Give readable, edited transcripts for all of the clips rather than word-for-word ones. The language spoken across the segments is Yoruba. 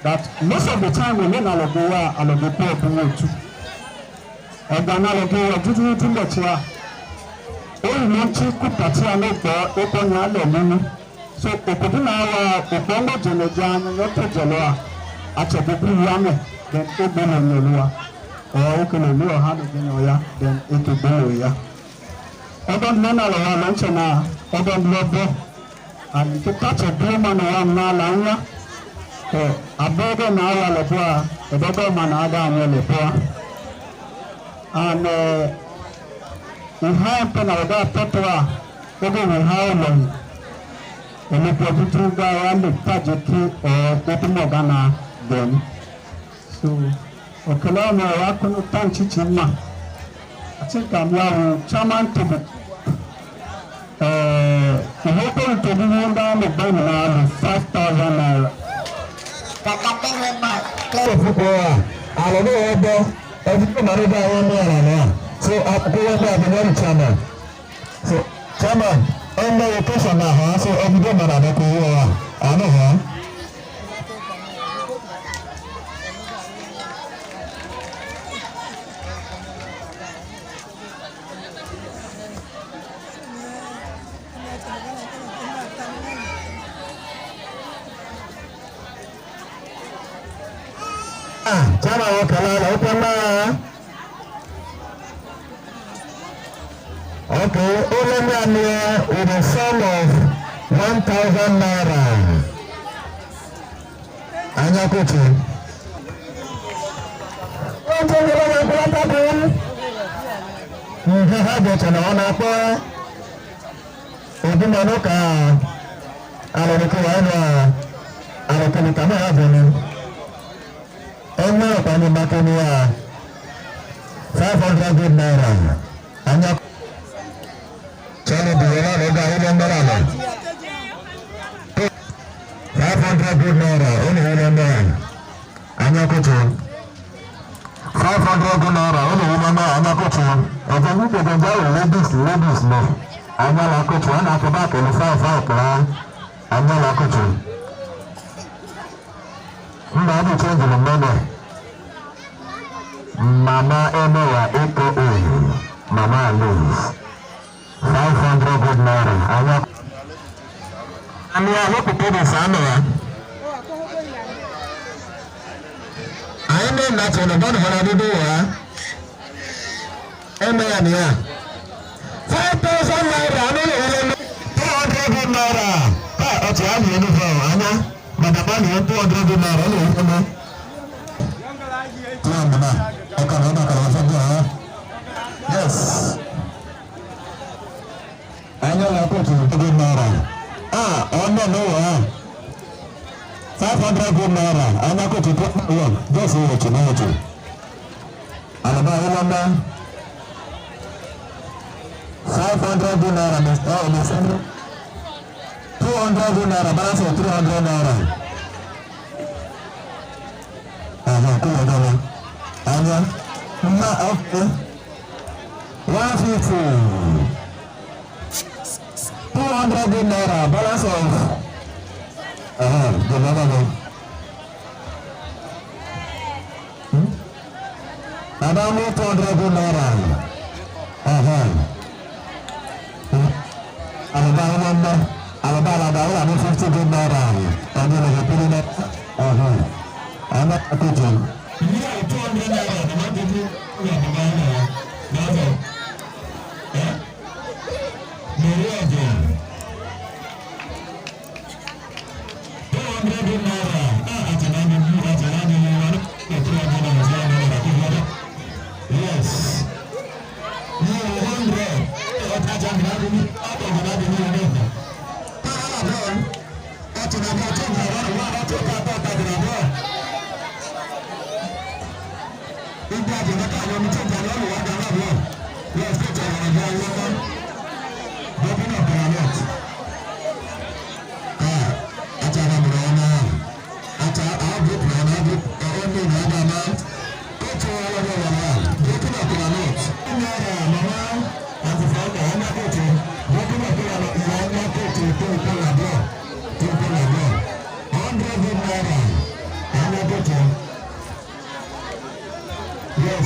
That most of the time when Nalagoa and the poor too. And then Nalagoa do too much. Monchi Kupatiano for Oponyalo Munu. So Opodina, Opongo Jelejan, Yoto Jeloa, Achabuku Yame, then Obino Nolua, or Okanolua Hanoginoya, then Etoboya. Odon Nana Lanchana, Odon Lobo, and to touch a woman around Nalanga, a burger now Labua, a Bobo Manada and Lepoa. And Uhain Penalda Petra, over Uhain, and the Provincial Diane, the Tajiki or Otomogana, then. So, Okalama, Rakunu Tanchichima. I think I'm now Chairman to the local to be down the banana 5,000 naira. I don't know, every money by 1 million. So I go back to one channel. So chairman, on the location now, so every day man I go I know chairman okay, open now. Okay, Olemania with a sum of 1,000 naira. Anyakuchi. Naira. Chalo Diana Roga Hilandara 500 good naira only Hilandara Anyakutu 500 good naira only Hilandara Anyakutu and then you can go ladies no Anyalakutu and after back in the 5 Anyalakutu Mama change the number Mama Enola AKA Mama Liz 500 good naira. I hope you put this on there. I know that on the bottom of the door. Amen. 5,000 naira. 200 good naira. That's what I'm going to do. Anna, but the money is 200 good naira. Yes. I know I put you to good naira. No, 500 good naira. I know I put you just what you know to. And about 500 good naira, Mr. 200 good naira, balance of 300 naira. Okay. 150. 200 good naira, balance of the number. About 200 good naira. About 50 good naira. And then I put it up. I'm not a kitchen. Yeah, 200 naira. I'm not giving you the naira. That's it. Yeah? Yes. Yes,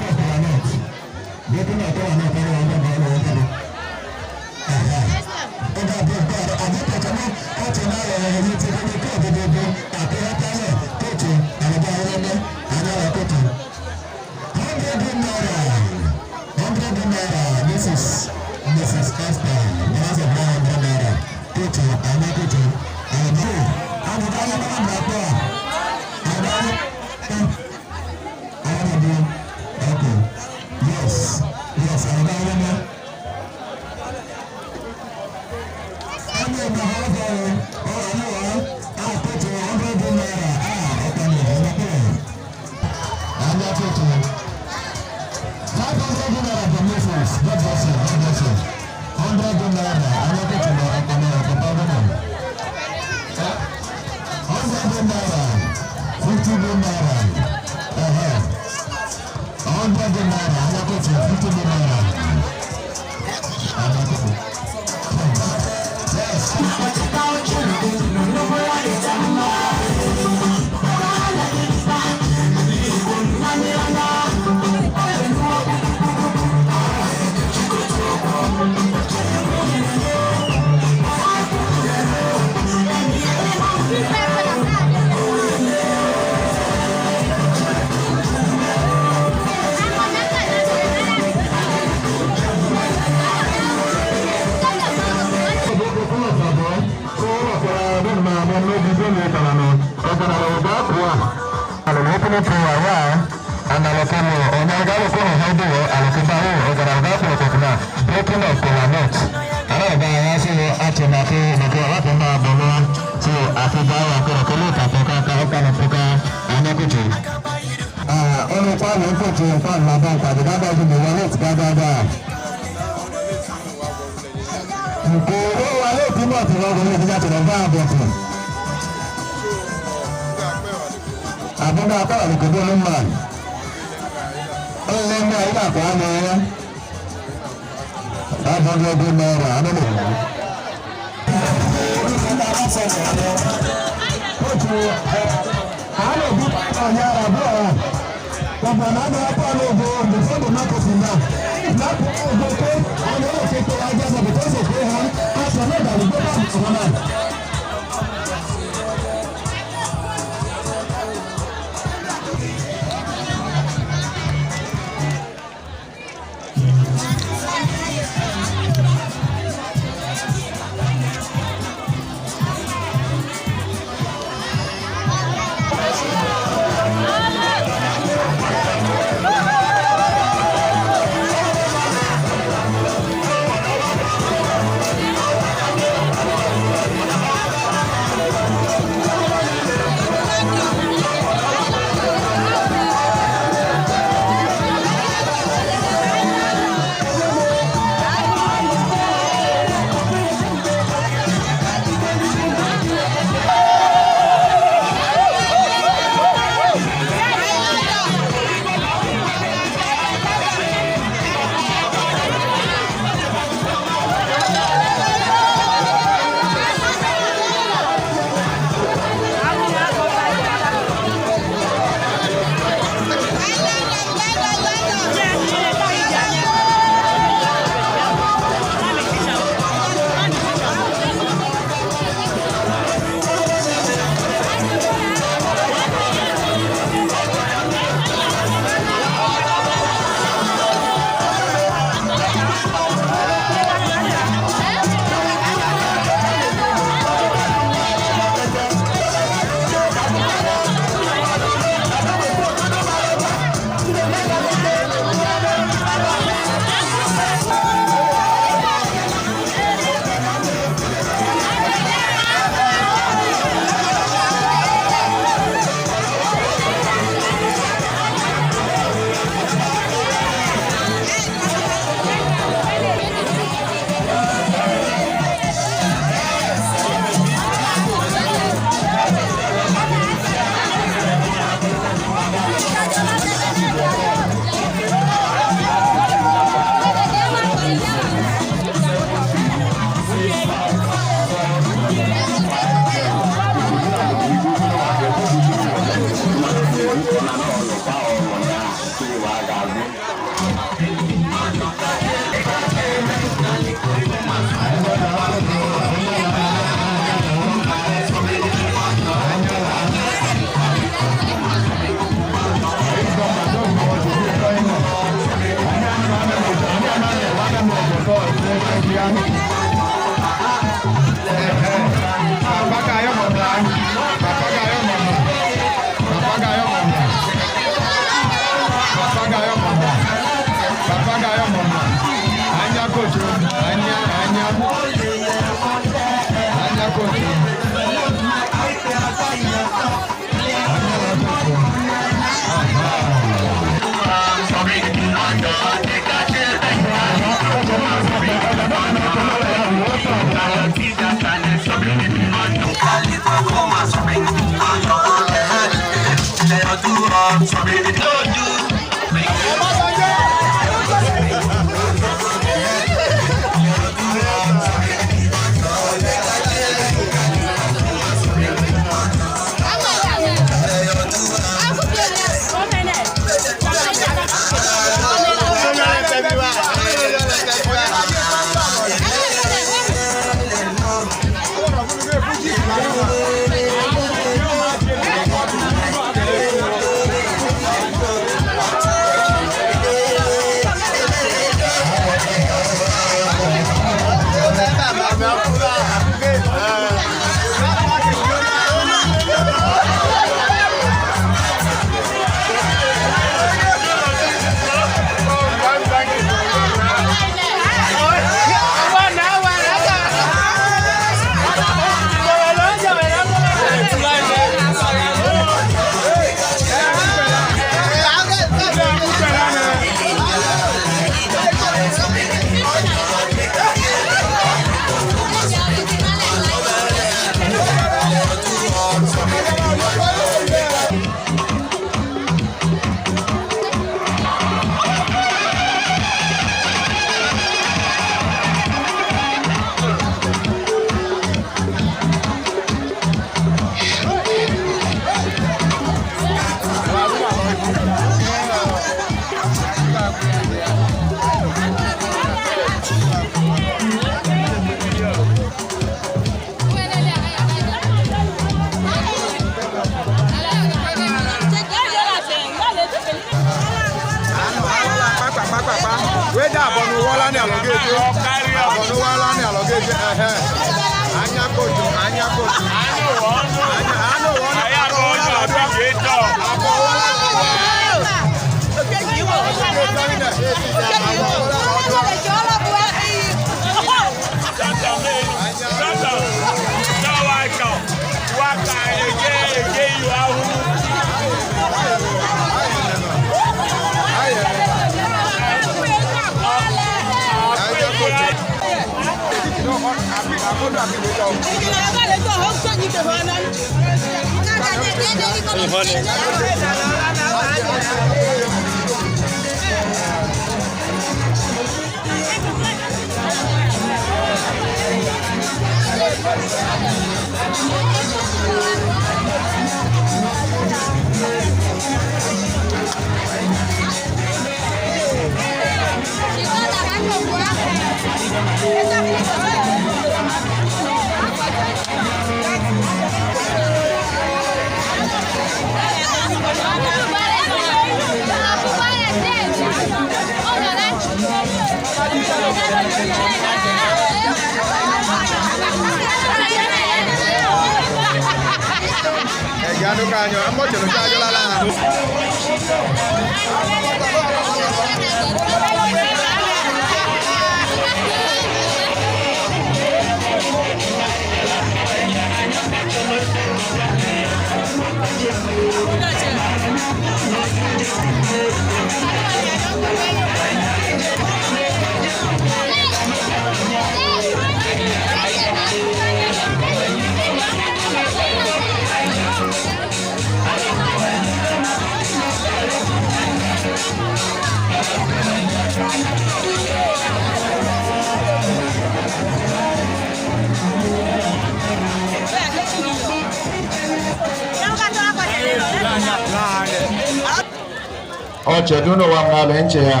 Oche duno wa ngale nche ya.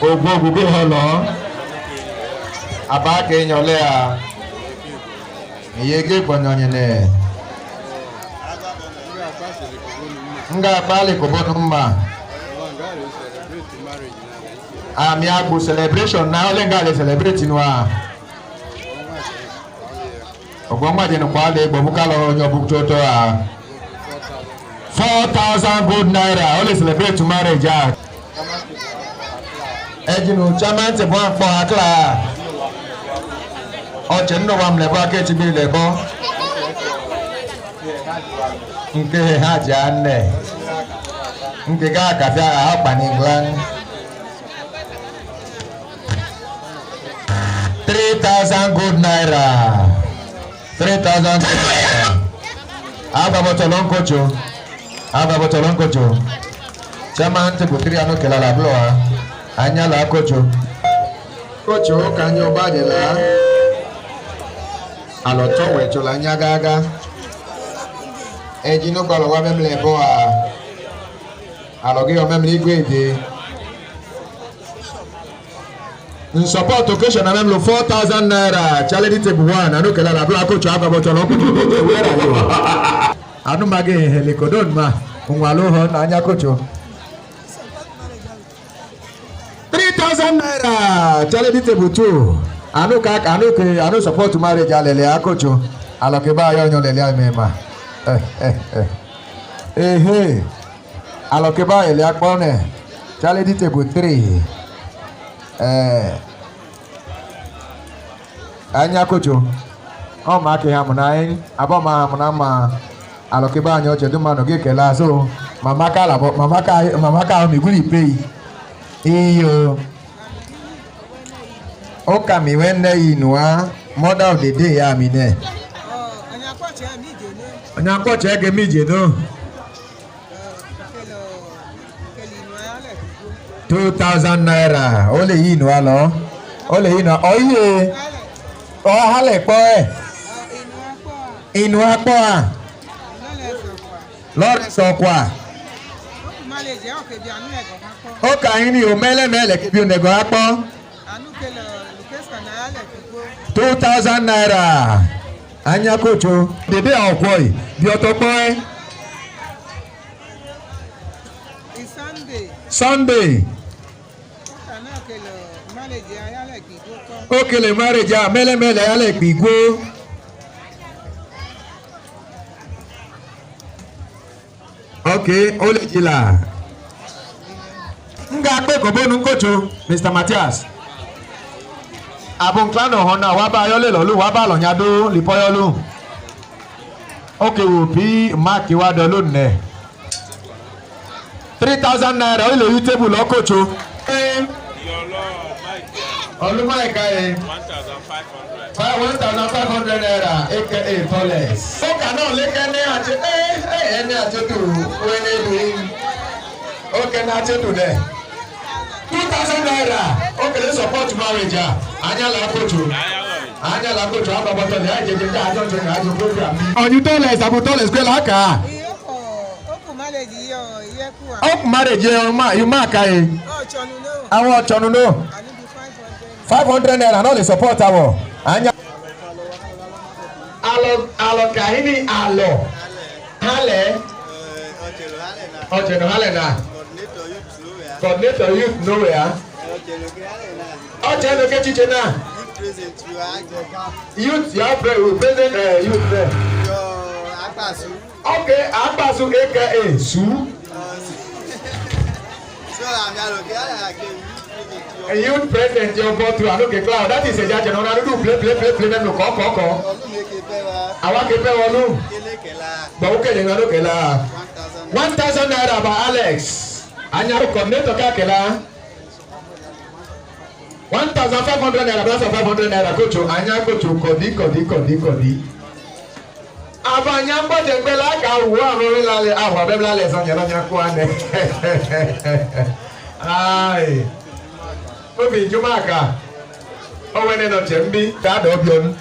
Ogbo gugu holo. Abake nyole ya. Yege kwanyonye ne. Nga bali kobono mma. Ami agbo celebration na ole nga le celebrate no a. Ogwonwa je no kwa le gbo buka lo onyo bukto to a. 4,000 gold naira ole celebrate marriage a. Ejinu chairman te bo akpo akla. Oche nno wam le ba ke ti bi le bo. Nke ha ja nne. Nke ga ka bia ha pa ni England. 3,000 gold naira. 3,000 gold naira. Aba botolon kocho. Aba botolon kocho. Chairman te butiri ano kelala bloa. Anya la kocho. Kocho kanyo bade la. Aloto wecho la nya gaga. Ejino kwalo wa memle boa. Aloge o memle igwede. In support occasion na memlo 4,000 naira. Charity table 1. Ano kela la bla coach aba botolo ko wera lo. Anu mage helikodon ma. Unwalo ho na anya coach. 3,000 naira. Charity table 2. Anu ka anu support marriage alele a coach. Aloke ba yo nyon lele mema. Aloke ba ele akpone. Charity table 3. Anya kocho o ma ke ha munai abo ma munama aloke ba anya oche duma no ge kela so mama ka mi guri pay iyo o ka mi wenne inua mother of the day ya mi ne anya kwache ge mi je no 2,000 naira ole inu alo ole inu oye o hale po inu apo a lord so kwa o ka yin ni o mele ke bi o nego apo 2,000 naira anya kocho dede okoi bi otopo Sunday okele marriage a mele ale gbigbo okay ole jila nga pe ko bonu nkocho Mr. Matthias abon klano hona wa ba yo le lo lu wa ba lo nyado lipoyo lu okay wo bi mark wa do lo ne 3,000 naira ole yu table lo kocho Olumaika 1,500 naira aka Toles. O kana leke ne ati ene ati tu wene du. O kana ati tu de. 2,000 naira. O kele support marriage anya la kocho. Anya la kocho aba boto le aje je ajo je ajo program. Onyu Toles abu Toles kwe la ka. Oku marriage yo yeku a. Oku marriage yo ma you ma ka e. O chonu no. Awon chonu no. 500 naira no le support awo anya alo kahini alo hale ochelo hale na coordinator youth nowhere ochelo ke chiche na youth ya present youth there Agbasu okay Agbasu aka su so am ya lo ke ala ke a youth president your vote to anoke cloud that is a judge no na do play them no ko awa ke pe wonu ba o kele na do kela 1,000 naira ba Alex anya ko coordinator ka kela 1,500 naira plus 500 naira kocho anya kocho kodi abanya mbo de gbela ka wo arun lale awa be lale so nya nya ko ane ai Obi Jumaka. Owene no chembi that obion.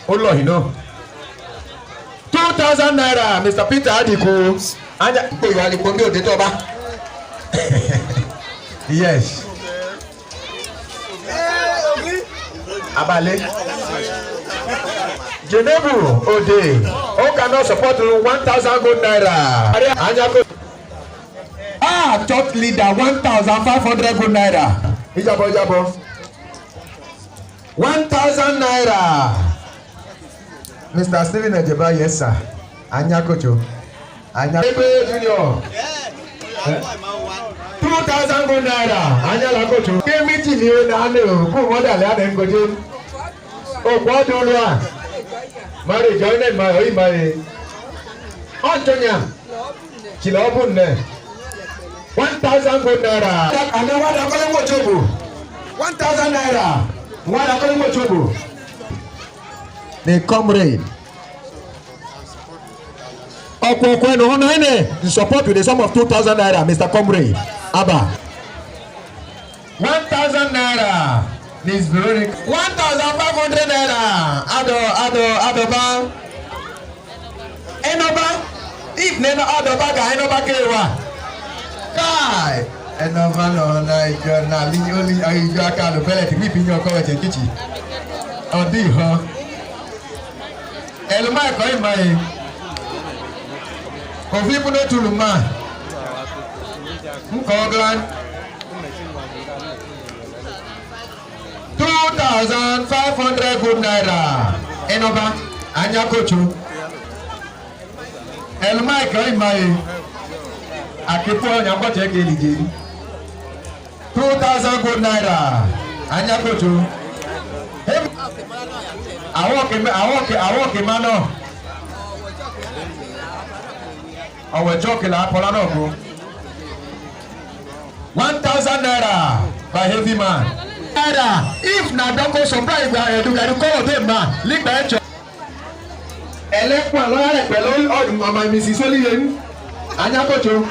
Olo hino. 2,000 naira Mr. Peter Adiku. Anja ko yo ali pombi ode to ba. Yes. Abale. Jenebu Ode. O cannot support 1,000 gold naira. Anja ko church leader 1,500 gold naira. Ijabo. 1,000 naira. Mr. Stephen Ejeba, yes sir. Anya Kocho. Anya Junior. 2,000 good naira. Anya Lakocho. Kemi Chini Nano. Who mother land and Kojo? Oh, what do you Mari joined my Antonia. Chilobun. 1,000 good naira. And then what I'm going to do? 1,000 naira. What I'm going to do? The comrade. The support with the sum of 2,000 naira, Mr. Comrade. Abba. 1,000 naira. Miss Veronica. 1,500 naira. Adoba. Enoba. If Nena Adoba, Enoba Kewa. Kai. Enoba no Niger. Na li only you are kind of pellet. We pin your cover in kitchen. On the huh. Elma koi mai. Kofi puno tuluma. Mkoglan. 2,500 good naira. Enoba. Anya Kocho. Elma koi mai. Akipo nyambote keliji. 2,000 good naira. Anya Kocho. Awoke mano. Our jockey la Polano. 1,000 naira by heavy man. Naira. If Nadoko surprise you call them man. Lick by each. Elekwa lawyer pẹ̀lú ọdún mama Mrs. Oliyen. Anya Kocho.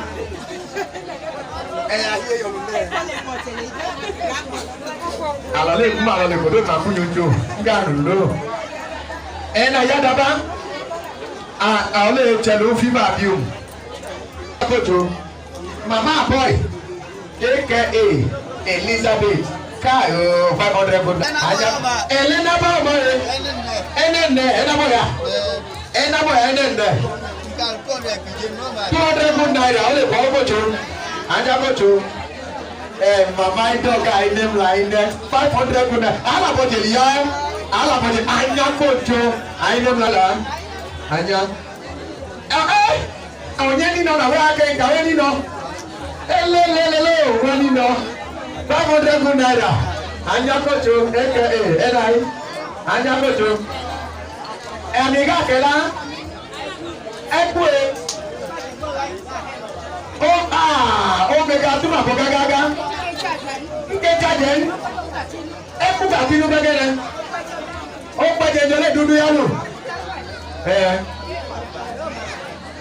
Alale kuma alale kodo na fún yonjo. Ngarulo. Ena yadaba. Alale chelo fever biom. Kocho. Mama boy. AKA Elizabeth. Kayo 500 good. Elena ba mo re. Ena mo ya. Ena mo enende. 200 good naira ole ko Kocho. Anja Kocho. Mama dog I name line 500 good naira. Ala boje ya. Ala boje Anja Kocho. I name la. Anja. Onye ni no na wa ke ka we ni no. Elelelele we ni no. 500 good naira. Anja Kocho AKA NI. Anja Kocho. Amiga kela. Ekwe. Omega tuma ko gaga. Nke jaden. Eku ka tinu begere. O paje jole dudu yalo.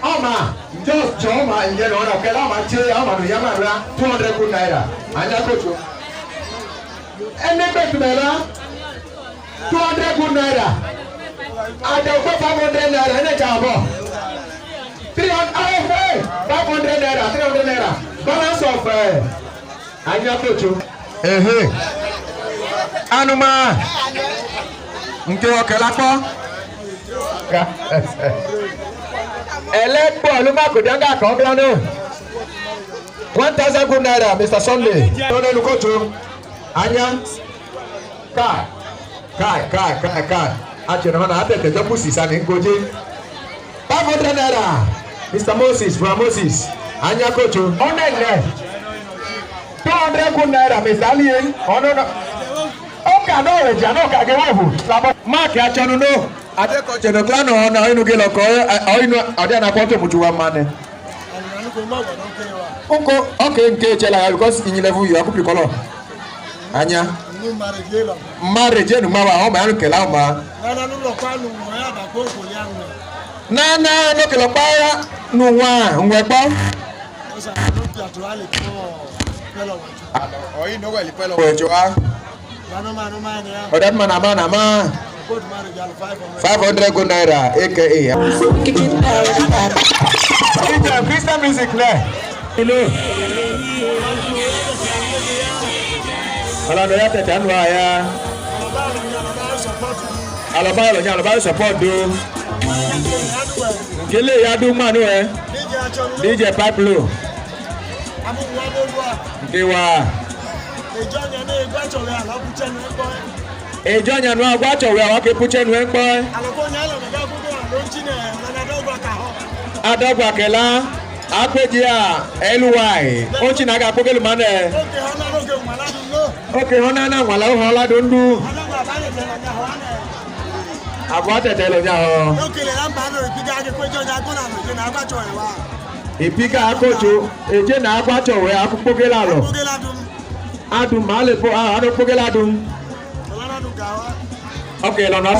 Oma, just Joma in general, Kelama, Ama, Yamara, 200 good naira. Anja Kocho. And then back to Mela, 200 good naira. And then 500 naira, and a jabo. 500 naira, 300 naira. Balance of Anja Kocho. Anuma. Nke Okelapo. Elekpo Olumakodanga Koglano. 1,000 good naira, Mr. Sunday. Tone Lukoto. Anya. Kai. Achirana atete jobusi sani ngoje. 500 naira. Mr. Moses, from Moses. Anya Kocho. 200 good naira, Mr. Alien. Okay, no, Jano Kagewu. Mark Achanu no. Adeko Chenoglano na inu gelo ko inu ade na kwoto mujuwa mane. Unko okay nke chela because in level you akupi color. Anya. Marriage nu mawa o ma anu kela ma. Nana no kelo pa nu wa nwe po. Oyi no weli pelo. Ojo a. Odat mana. 500 good naira, AKA. Christian music there. Hello. Alano ya tete anu aya. Alaba support do. Kele ya do manu DJ Pablo. Dewa. Ejo nya no agwa chowe awa ke puche nu enpo. Adogwa kela apeji a LY ochi na ga pokelu mane. Okay, hona na wala ho la dondu. Agwa tetelo nya ho. Ipiga akojo eje na agwa chowe akupokela lo. Adum male po ado pokela dum. Okay, lo no.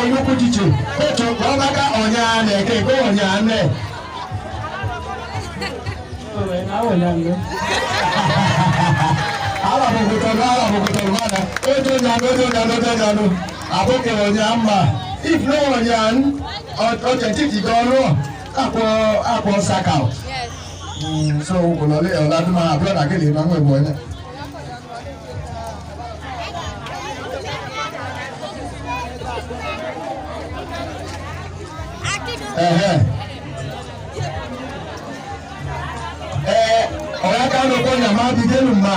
inú kú jíjì kó tó kọ́ bá ká ọ̀nyá nẹ̀ kí kó ọ̀nyá nẹ̀. Ala bukutana ojo nyanu aboke ọ̀nyá mma if no ọ̀nyá ọ̀chẹ̀chìkì gan-an akọ saka o. So olole ọ̀làdúmọ̀ abúlé àkèlè máa ń wẹ̀ wọ̀ ẹ́. Ọ̀rẹ́ kánú kó nyàmá ti dé nù mà.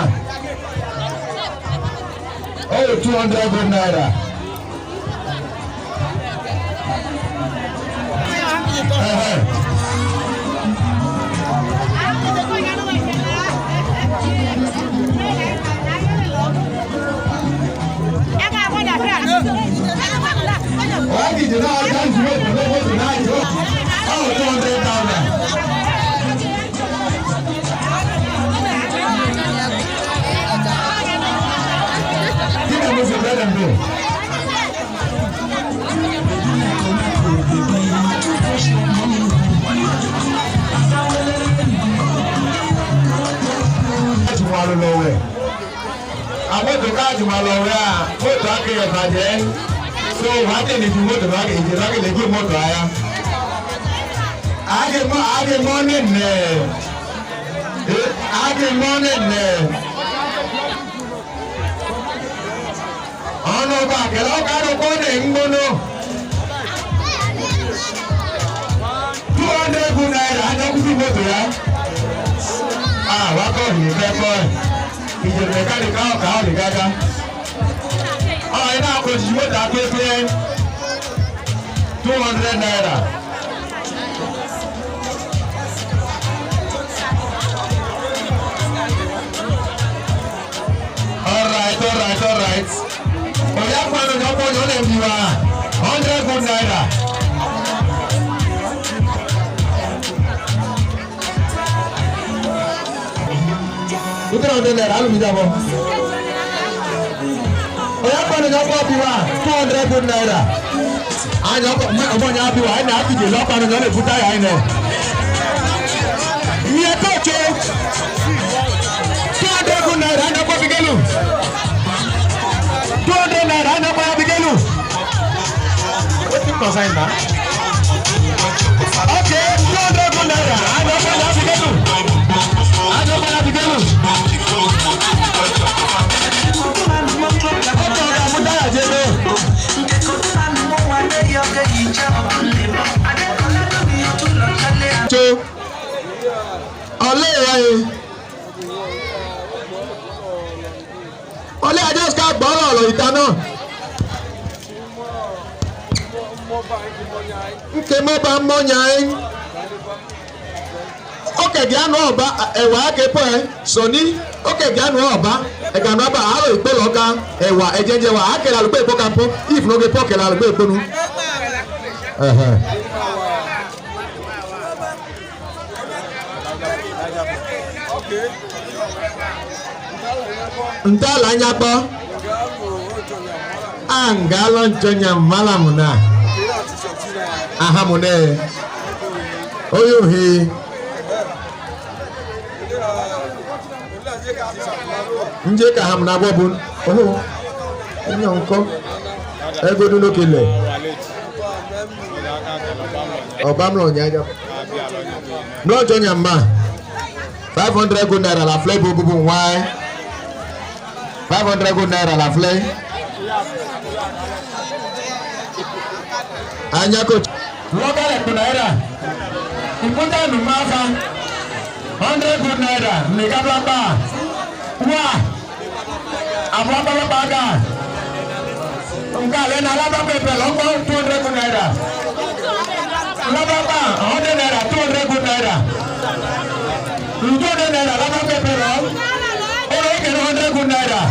Ó yẹ 200 good naira. Why did you not come to work? No, what's the night? Oh, 200,000. Give them this and let them go. Àwọn tó káàdì máa lọ rẹ̀ à mọ́tò akéyọ̀ bàjẹ́ so wàá tẹ̀lé ju mọ́tò bá kejì láti lè gbé mọ́tò àyà. Àgẹ̀mọ́ nẹ̀nẹ̀ ọ̀nà ọba àkẹ́lẹ́ ọ̀kadà kọ́ ní ngbóná 200 good naira àjọkùsí mọ́tò yá. Wákọ̀ ní fẹ́ kọ́ ẹ̀. Ìjọba ìkàlẹ̀ káwọ̀ káwọ̀ lè gágá. Iná àkọsí mọ́tà pépé 200 naira. All right. Ọ̀yá pàánù ní ọkọ̀ ní ọ̀lẹ̀ ìwà 100 good naira. Nítorí ọ̀dọ̀ naira alùmíjàbọ̀. Oya pàánù ní ọkọ̀ bíwá 200 good naira. Àyàn ọmọ ní abíwá ẹni àbíjì lọ́pàánù ní ọ̀lẹ̀ fúta yà ẹnẹ. Ìyẹn tó ṣe 200 good naira ẹni ọkọ̀ fi gẹ́lù. 200 naira ẹni ọkọ̀ fi gẹ́lù. Wetin concern na? Okay, 200 good naira ẹni ọkọ̀ fi gẹ́lù. Ẹni ọkọ̀ fi gẹ́lù. Ọlẹ́ àjọṣká gbọ́rọ̀ ọ̀rọ̀ ìta náà. Nke mọ́ bá mọ́nyà ẹ́. Okege anụ ọba ẹwà akepọ ẹ sọni okege anụ ọba ẹgànú ọba àárọ̀ ìpele ọka ẹwà ẹjẹjẹ wa akẹlẹ alùpùpù ìpọ kampọ if n'oge pọ kẹlẹ alùpùpù ìpọnu. Ntala anya kpọ anga lọ ntọnya mmalamu na ahamune oye ohe. Nje ka ham na bobu enyo nko egodu no kele obamlo nyaja no jonya ma 500 good naira la flay bobu why 500 good naira la flay anya ko logale good naira ikuta nu mafa 100 good naira ni kababa wa àwọn abọ́lọ́pàá gà nǹkan àlẹ́ náà alábàpẹ̀pẹ̀ lọ́gbọ́ 200 good naira alábàpà 100 naira 200 good naira 200 naira alábàpẹ̀pẹ̀ lọ ọ̀rọ̀ ìkẹrẹ 100 good naira.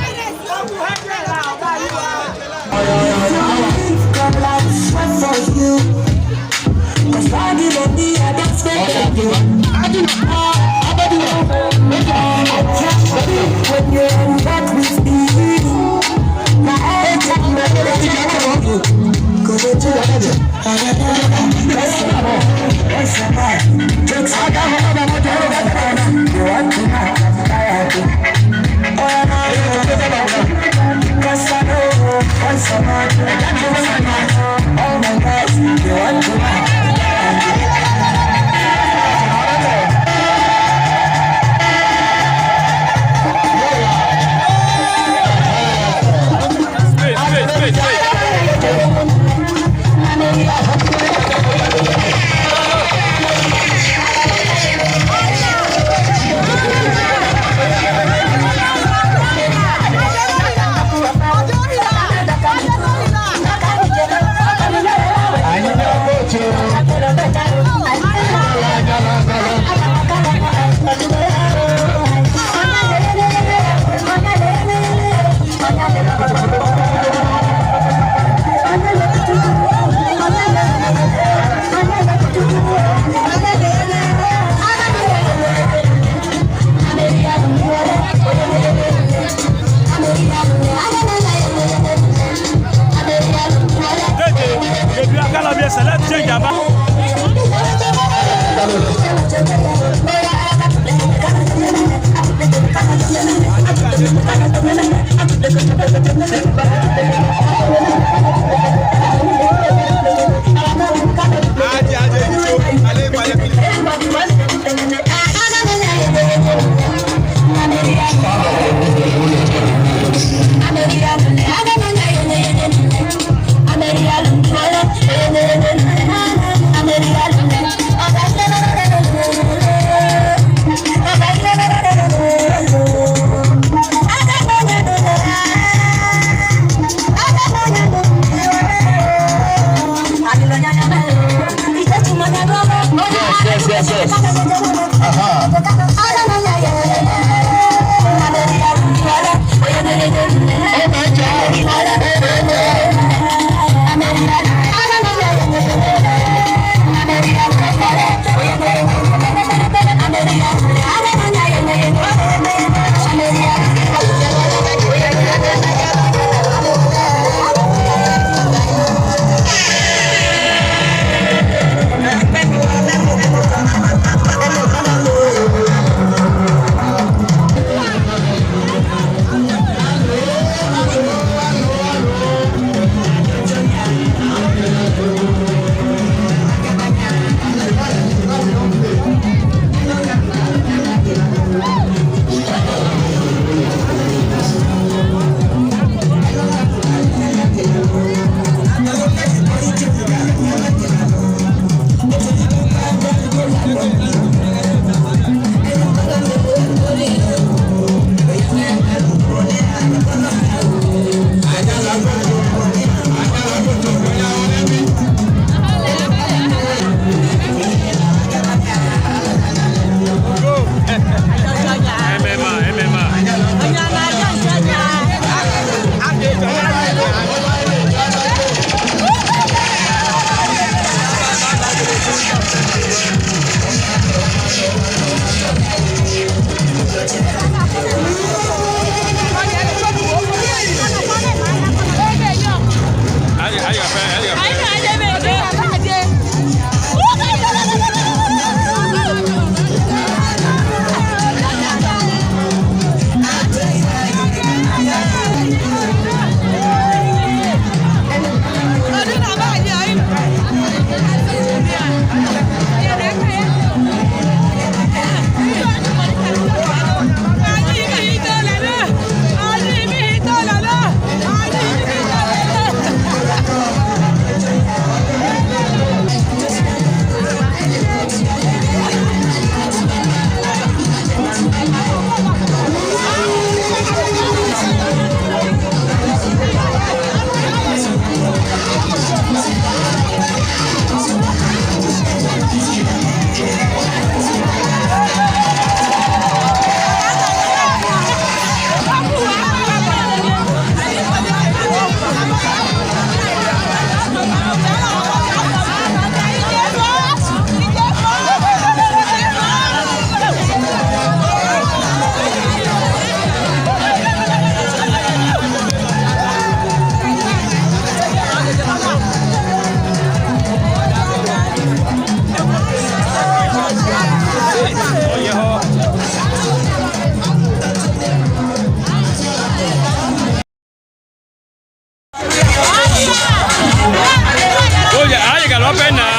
lọ́fẹ̀ẹ́ náà.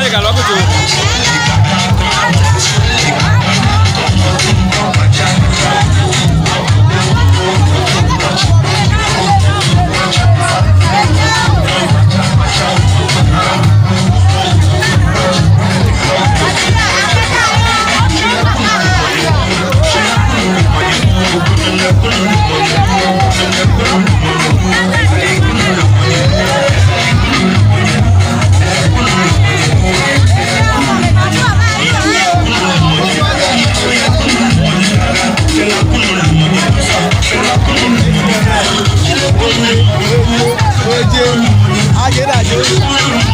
Llega logo tu. Oye, ayé dàjọ́.